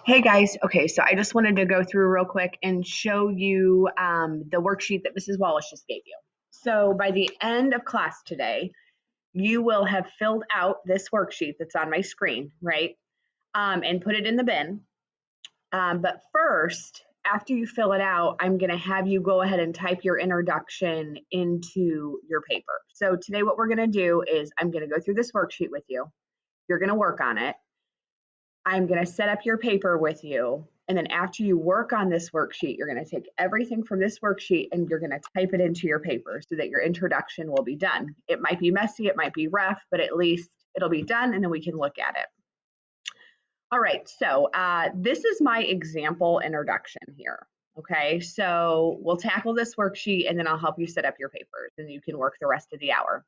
Hey guys, okay, so I just wanted to go through real quick and show you the worksheet that Mrs. Wallace just gave you. So by the end of class today, you will have filled out this worksheet that's on my screen, right? And put it in the bin. But first, after you fill it out, I'm going to have you go ahead and type your introduction into your paper. So today what we're going to do is I'm going to go through this worksheet with you. You're going to work on it. I'm going to set up your paper with you. And then after you work on this worksheet, you're going to take everything from this worksheet and you're going to type it into your paper so that your introduction will be done. It might be messy, it might be rough, but at least it'll be done and then we can look at it. All right, so this is my example introduction here. Okay, so we'll tackle this worksheet and then I'll help you set up your papers and you can work the rest of the hour.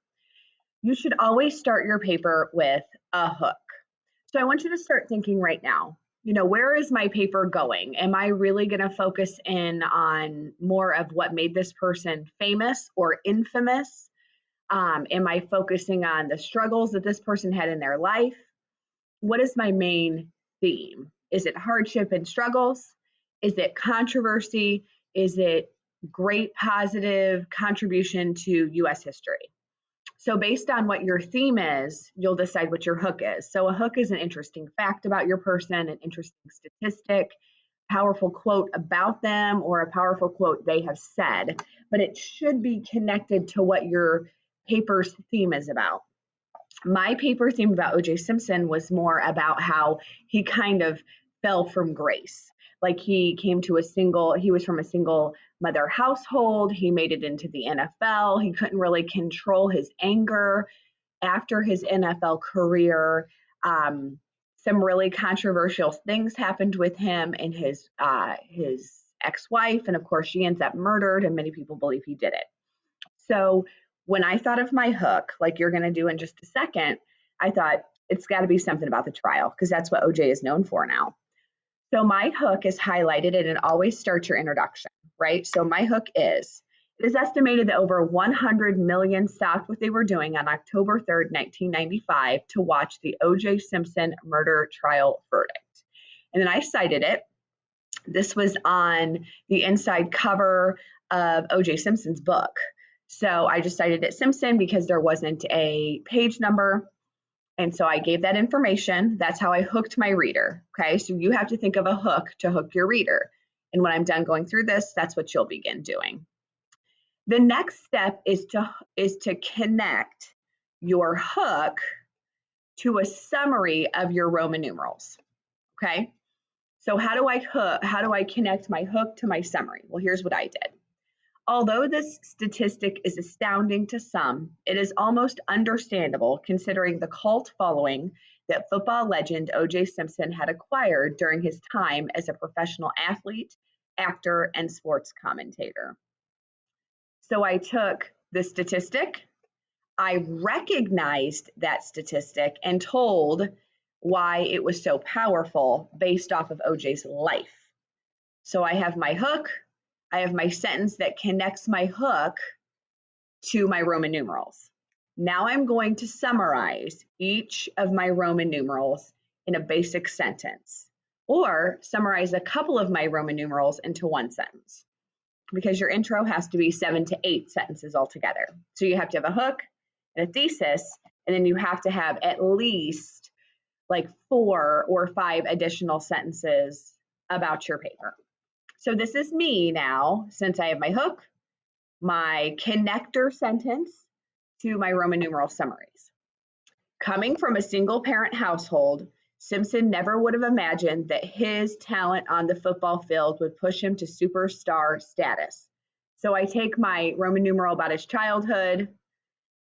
You should always start your paper with a hook. So I want you to start thinking right now, where is my paper going? Am I really going to focus in on more of what made this person famous or infamous? Am I focusing on the struggles that this person had in their life? What is my main theme? Is it hardship and struggles? Is it controversy? Is it great positive contribution to US history? So based on what your theme is, you'll decide what your hook is. So a hook is an interesting fact about your person, an interesting statistic, powerful quote about them, or a powerful quote they have said, but it should be connected to what your paper's theme is about. My paper theme about OJ Simpson was more about how he kind of fell from grace. Like he was from a single mother household. He made it into the NFL. He couldn't really control his anger after his NFL career. Some really controversial things happened with him and his ex-wife, and of course, she ends up murdered, and many people believe he did it. So when I thought of my hook, like you're going to do in just a second, I thought it's got to be something about the trial because that's what OJ is known for now. So my hook is highlighted and it always starts your introduction, right? So my hook is it is estimated that over 100 million stopped what they were doing on October 3rd, 1995 to watch the OJ Simpson murder trial verdict. And then I cited it. This was on the inside cover of OJ Simpson's book. So I just cited it Simpson because there wasn't a page number. And so I gave that information. That's how I hooked my reader. Okay. So you have to think of a hook to hook your reader. And when I'm done going through this, that's what you'll begin doing. The next step is to connect your hook to a summary of your Roman numerals. Okay. So how do I connect my hook to my summary? Well, here's what I did. Although this statistic is astounding to some, it is almost understandable considering the cult following that football legend O.J. Simpson had acquired during his time as a professional athlete, actor, and sports commentator. So I took the statistic, I recognized that statistic and told why it was so powerful based off of OJ's life. So I have my hook, I have my sentence that connects my hook to my Roman numerals. Now I'm going to summarize each of my Roman numerals in a basic sentence, or summarize a couple of my Roman numerals into one sentence, because your intro has to be 7 to 8 sentences altogether. So you have to have a hook and a thesis, and then you have to have at least like 4 or 5 additional sentences about your paper. So this is me now, since I have my hook, my connector sentence to my Roman numeral summaries. Coming from a single parent household, Simpson never would have imagined that his talent on the football field would push him to superstar status. So I take my Roman numeral about his childhood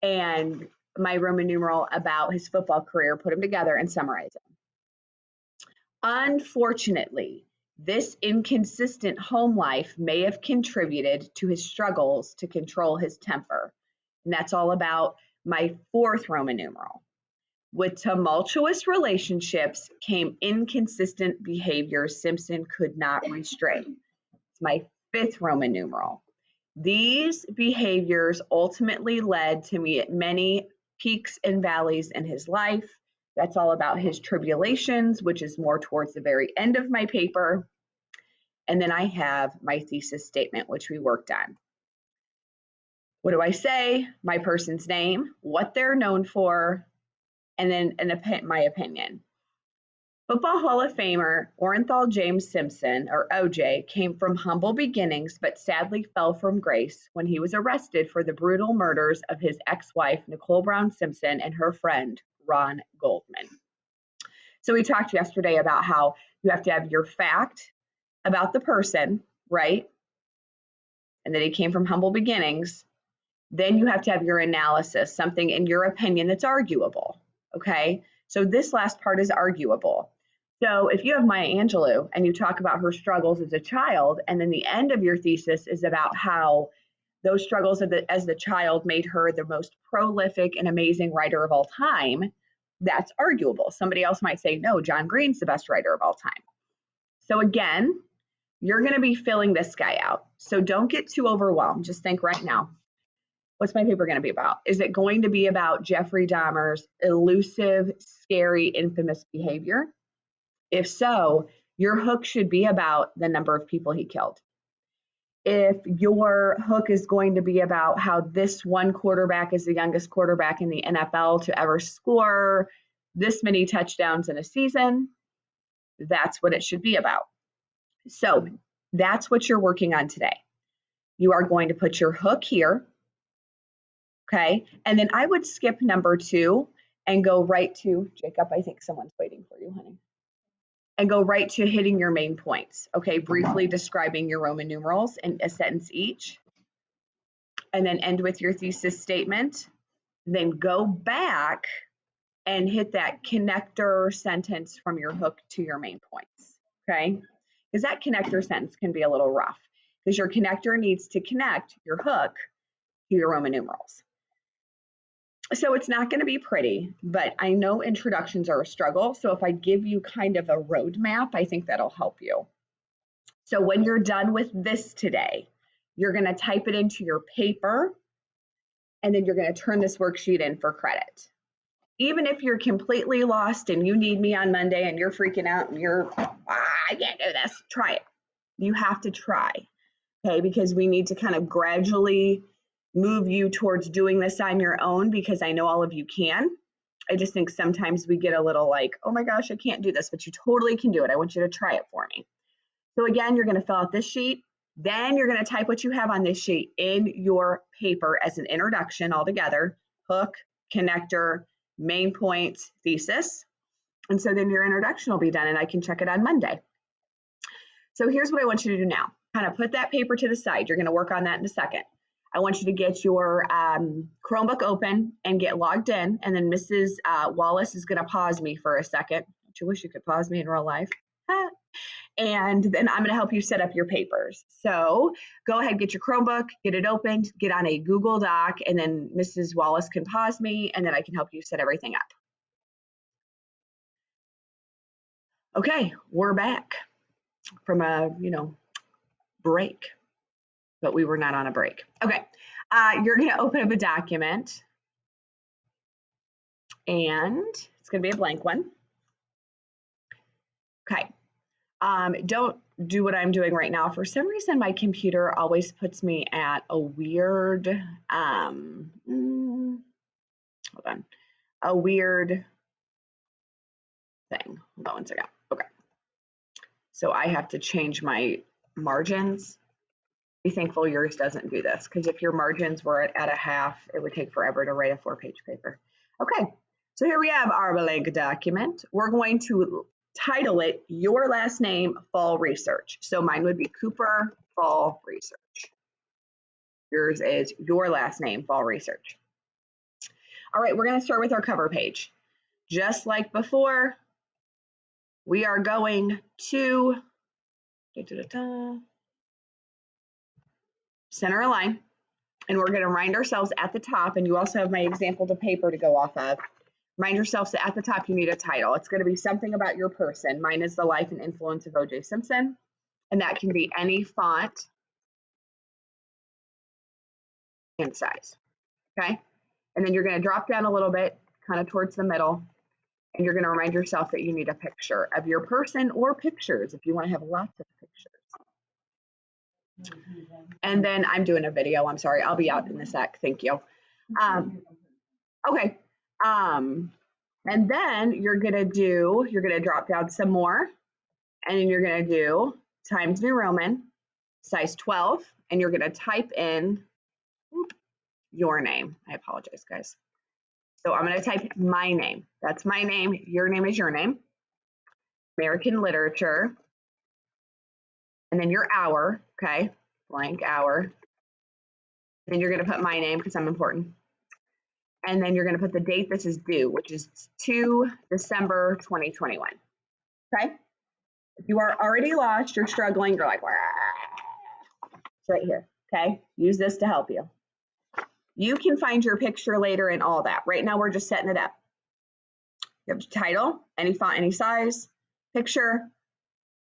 and my Roman numeral about his football career, put them together and summarize them. Unfortunately, this inconsistent home life may have contributed to his struggles to control his temper. And that's all about my 4th Roman numeral. With tumultuous relationships came inconsistent behaviors Simpson could not restrain. It's my 5th Roman numeral. These behaviors ultimately led to many peaks and valleys in his life That's all about his tribulations, which is more towards the very end of my paper. And then I have my thesis statement, which we worked on. What do I say? My person's name, what they're known for, and then my opinion. Football Hall of Famer Orenthal James Simpson, or OJ, came from humble beginnings but sadly fell from grace when he was arrested for the brutal murders of his ex-wife Nicole Brown Simpson and her friend Ron Goldman. So we talked yesterday about how you have to have your fact about the person, right? And that he came from humble beginnings. Then you have to have your analysis, something in your opinion that's arguable, okay? So this last part is arguable. So if you have Maya Angelou and you talk about her struggles as a child, and then the end of your thesis is about how those struggles as the child made her the most prolific and amazing writer of all time, that's arguable. Somebody else might say, no, John Green's the best writer of all time. So again, you're going to be filling this guy out. So don't get too overwhelmed. Just think right now, what's my paper going to be about? Is it going to be about Jeffrey Dahmer's elusive, scary, infamous behavior? If so, your hook should be about the number of people he killed. If your hook is going to be about how this one quarterback is the youngest quarterback in the NFL to ever score this many touchdowns in a season, that's what it should be about. So that's what you're working on today. You are going to put your hook here, okay? And then I would skip number 2 and go right to, Jacob, I think someone's waiting for you, honey. And go right to hitting your main points, okay? Briefly describing your Roman numerals in a sentence each. And then end with your thesis statement. Then go back and hit that connector sentence from your hook to your main points, okay? Because that connector sentence can be a little rough because your connector needs to connect your hook to your Roman numerals. So it's not going to be pretty, but I know introductions are a struggle. So if I give you kind of a roadmap, I think that'll help you. So when you're done with this today, you're going to type it into your paper, and then you're going to turn this worksheet in for credit. Even if you're completely lost and you need me on Monday and you're freaking out and you're, I can't do this, try it. You have to try, okay? Because we need to kind of gradually move you towards doing this on your own, because I know all of you can. I just think sometimes we get a little like, oh my gosh, I can't do this, but you totally can do it. I want you to try it for me. So again, you're going to fill out this sheet. Then you're going to type what you have on this sheet in your paper as an introduction altogether: hook, connector, main points, thesis. And so then your introduction will be done and I can check it on Monday. So here's what I want you to do now. Kind of put that paper to the side. You're going to work on that in a second. I want you to get your Chromebook open and get logged in. And then Mrs. Wallace is going to pause me for a second. Don't you wish you could pause me in real life? And then I'm going to help you set up your papers. So go ahead, get your Chromebook, get it opened, get on a Google Doc, and then Mrs. Wallace can pause me, and then I can help you set everything up. Okay, we're back from a, break, but we were not on a break. Okay, you're going to open up a document, and it's going to be a blank one. Okay. Don't do what I'm doing right now. For some reason, my computer always puts me at a weird, hold on, a weird thing. Hold on one second. Okay. So I have to change my margins. Be thankful yours doesn't do this, because if your margins were at a half, it would take forever to write a 4-page paper. Okay. So here we have our blank document. We're going to title it Your Last Name Fall Research. So mine would be Cooper Fall Research. Yours is Your Last Name Fall Research. All right, we're going to start with our cover page. Just like before, we are going to center a line, and we're going to remind ourselves at the top, and you also have my example to paper to go off of. Remind yourselves that at the top you need a title. It's going to be something about your person. Mine is The Life and Influence of O.J. Simpson, and that can be any font and size, okay? And then you're going to drop down a little bit, kind of towards the middle, And you're going to remind yourself that you need a picture of your person or pictures if you want to have lots of pictures. And then I'm doing a video. I'm sorry. I'll be out in a sec. Thank you. Okay. And then you're going to drop down some more, and then you're going to do Times New Roman, size 12, and you're going to type in your name. I apologize, guys. So I'm going to type my name. That's my name. Your name is your name. American literature. And then your hour, okay? Blank hour. Then you're going to put my name because I'm important. And then you're going to put the date this is due, which is 2 December 2021. Okay? If you are already lost, you're struggling, you're like, it's right here. Okay? Use this to help you. You can find your picture later and all that. Right now, we're just setting it up. You have the title, any font, any size, picture,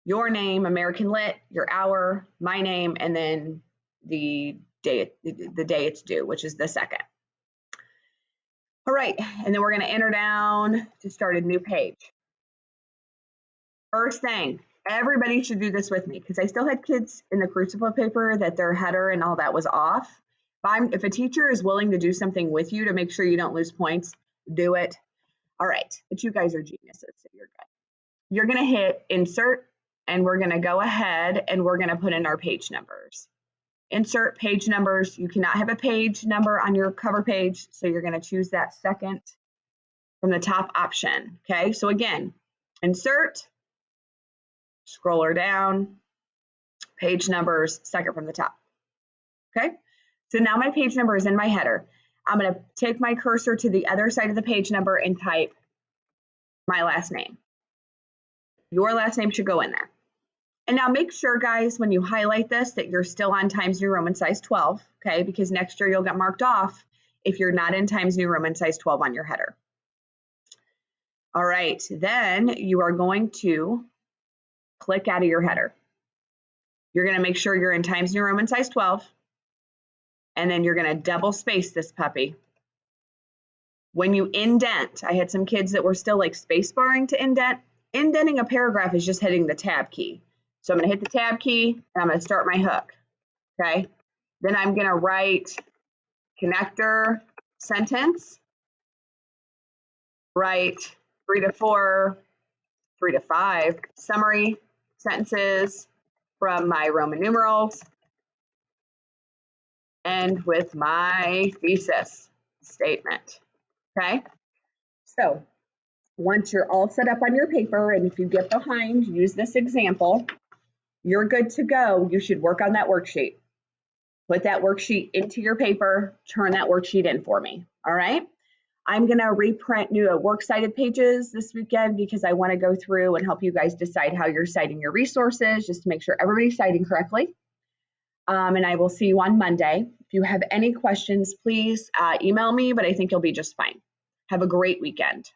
your name, American Lit, your hour, my name, and then the day it's due, which is the 2nd. All right, and then we're going to enter down to start a new page. First thing, everybody should do this with me because I still had kids in the crucible paper that their header and all that was off. If a teacher is willing to do something with you to make sure you don't lose points, do it. All right, but you guys are geniuses, so you're good. You're going to hit insert, and we're going to go ahead and we're going to put in our page numbers. Insert page numbers. You cannot have a page number on your cover page, so you're going to choose that second from the top option. Okay, so again, insert, scroll her down, page numbers, second from the top. Okay, so now my page number is in my header. I'm going to take my cursor to the other side of the page number and type my last name. Your last name should go in there. And now make sure, guys, when you highlight this, that you're still on Times New Roman size 12, okay? Because next year you'll get marked off if you're not in Times New Roman size 12 on your header. All right, then you are going to click out of your header. You're going to make sure you're in Times New Roman size 12, and then you're going to double space this puppy. When you indent, I had some kids that were still like space barring to indent. Indenting a paragraph is just hitting the tab key. So I'm going to hit the tab key, and I'm going to start my hook, okay? Then I'm going to write connector sentence, write 3 to 4, 3 to 5 summary sentences from my Roman numerals, end with my thesis statement, okay? So once you're all set up on your paper, and if you get behind, use this example, you're good to go. You should work on that worksheet. Put that worksheet into your paper, turn that worksheet in for me, all right? I'm gonna reprint new works cited pages this weekend because I wanna go through and help you guys decide how you're citing your resources, just to make sure everybody's citing correctly. And I will see you on Monday. If you have any questions, please email me, but I think you'll be just fine. Have a great weekend.